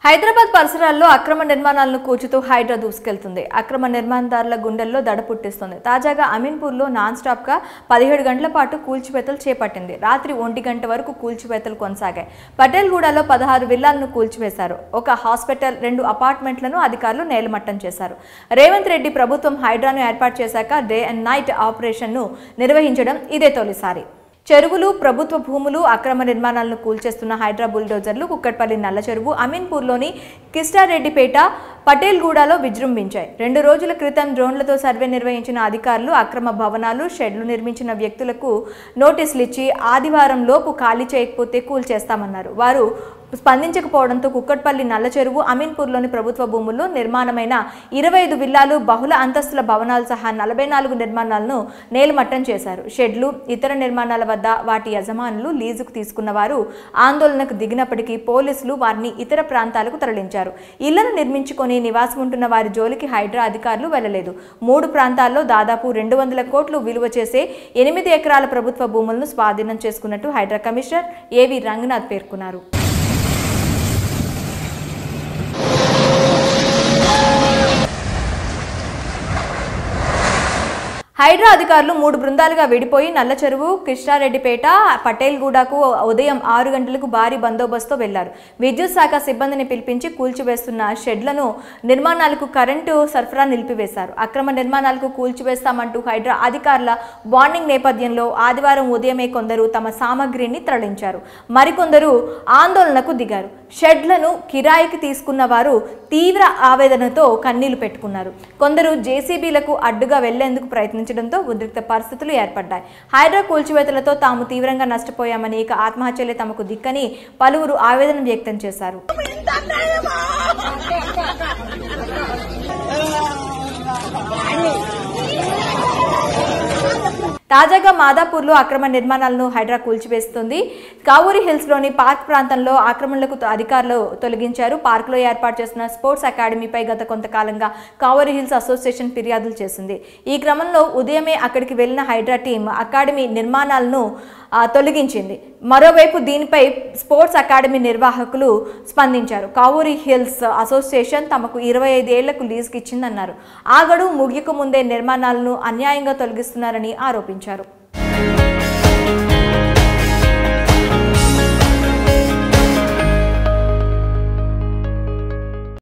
హైదరాబాద్ పరిసరాల్లో అక్రమ నిర్మాణాలను కూల్చుతూ హైడ్రా దూసుకెళ్తుంది. అక్రమ నిర్మాణదారుల గుండెల్లో దడ పుట్టిస్తుంది. తాజాగా అమీన్పూర్లో నాన్ స్టాప్ గా 17 గంటల పాటు కూల్చివేతలు చేపట్టింది. రాత్రి 1 గంట వరకు కూల్చివేతలు కొనసాగాయి. పటేల్గూడలో 16 విల్లాలను కూల్చివేశారు. ఒక హాస్పిటల్, 2 అపార్ట్మెంట్లను అధికారులు నేలమట్టం చేశారు. రేవంత్ రెడ్డి ప్రభుత్వం హైడ్రాను ఏర్పాటు చేశాక డే అండ్ నైట్ ఆపరేషన్ ను నిర్వహించడం ఇదే తొలిసారి. చెరువులు, ప్రభుత్వ భూములు, అక్రమ నిర్మాణాలను కూల్చేస్తున్న హైడ్రా బుల్డోజర్లు కుక్కట్పల్లి నల్ల చెరువు, అమీన్పూర్లోని కిస్టారెడ్డిపేట, పటేల్గూడలో విజృంభించాయి. 2 రోజుల క్రితం డ్రోన్లతో సర్వే నిర్వహించిన అధికారులు అక్రమ భవనాలు, షెడ్లు నిర్మించిన వ్యక్తులకు నోటీసులు ఇచ్చి ఆదివారం లోపు ఖాళీ చేయకపోతే కూల్చేస్తామన్నారు. వారు స్పందించకపోవడంతో కుక్కట్పల్లి నల్ల చెరువు, అమీన్పూర్లోని ప్రభుత్వ భూముల్లో నిర్మాణమైన 25 విల్లాలు, బహుళ అంతస్తుల భవనాలు సహా 44 నిర్మాణాలను నేలమట్టం చేశారు. షెడ్లు, ఇతర నిర్మాణాల వద్ద వాటి యజమానులు లీజుకు తీసుకున్న వారు ఆందోళనకు దిగినప్పటికీ పోలీసులు వారిని ఇతర ప్రాంతాలకు తరలించారు. ఇళ్లను నిర్మించుకొని నివాసం ఉంటున్న వారి జోలికి హైడ్రా అధికారులు వెళ్లలేదు. 3 ప్రాంతాల్లో దాదాపు 200 కోట్లు విలువ చేసే 8 ఎకరాల ప్రభుత్వ భూములను స్వాధీనం చేసుకున్నట్టు హైడ్రా కమిషనర్ ఏవి రంగనాథ్ పేర్కొన్నారు. హైడ్రా అధికారులు 3 బృందాలుగా విడిపోయి నల్ల చెరువు, కిస్టారెడ్డిపేట, పటేల్గూడకు ఉదయం 6 గంటలకు భారీ బందోబస్తుతో వెళ్లారు. విద్యుత్ శాఖ సిబ్బందిని పిలిపించి కూల్చివేస్తున్న షెడ్లను, నిర్మాణాలకు కరెంటు సరఫరా నిలిపివేశారు. అక్రమ నిర్మాణాలకు కూల్చివేస్తామంటూ హైడ్రా అధికారుల వార్నింగ్ నేపథ్యంలో ఆదివారం ఉదయమే కొందరు తమ సామగ్రిని తరలించారు. మరికొందరు ఆందోళనకు దిగారు. షెడ్లను కిరాయికి తీసుకున్న వారు తీవ్ర ఆవేదనతో కన్నీళ్లు పెట్టుకున్నారు. కొందరు జేసీబీలకు అడ్డుగా వెళ్లేందుకు ప్రయత్నించడంతో ఉద్రిక్త పరిస్థితులు ఏర్పడ్డాయి. హైడ్రా కూల్చివేతలతో తాము తీవ్రంగా నష్టపోయామని, ఇక ఆత్మహత్యలే తమకు దిక్కని పలువురు ఆవేదన వ్యక్తం చేశారు. తాజాగా మాదాపూర్లో అక్రమ నిర్మాణాలను హైడ్రా కూల్చివేస్తుంది. కావూరి హిల్స్ లోని పార్క్ ప్రాంతంలో ఆక్రమణలకు అధికారులు తొలగించారు. పార్క్ లో ఏర్పాటు చేసిన స్పోర్ట్స్ అకాడమీపై గత కొంతకాలంగా కావూరి హిల్స్ అసోసియేషన్ ఫిర్యాదులు చేసింది. ఈ క్రమంలో ఉదయమే అక్కడికి వెళ్లిన హైడ్రా టీం అకాడమీ నిర్మాణాలను తొలగించింది. మరోవైపు దీనిపై స్పోర్ట్స్ అకాడమీ నిర్వాహకులు స్పందించారు. కావూరి హిల్స్ అసోసియేషన్ తమకు 25 ఏళ్లకు లీజుకి ఇచ్చిందన్నారు. ఆ గడువు ముగియక ముందే నిర్మాణాలను అన్యాయంగా తొలగిస్తున్నారని ఆరోపించారు.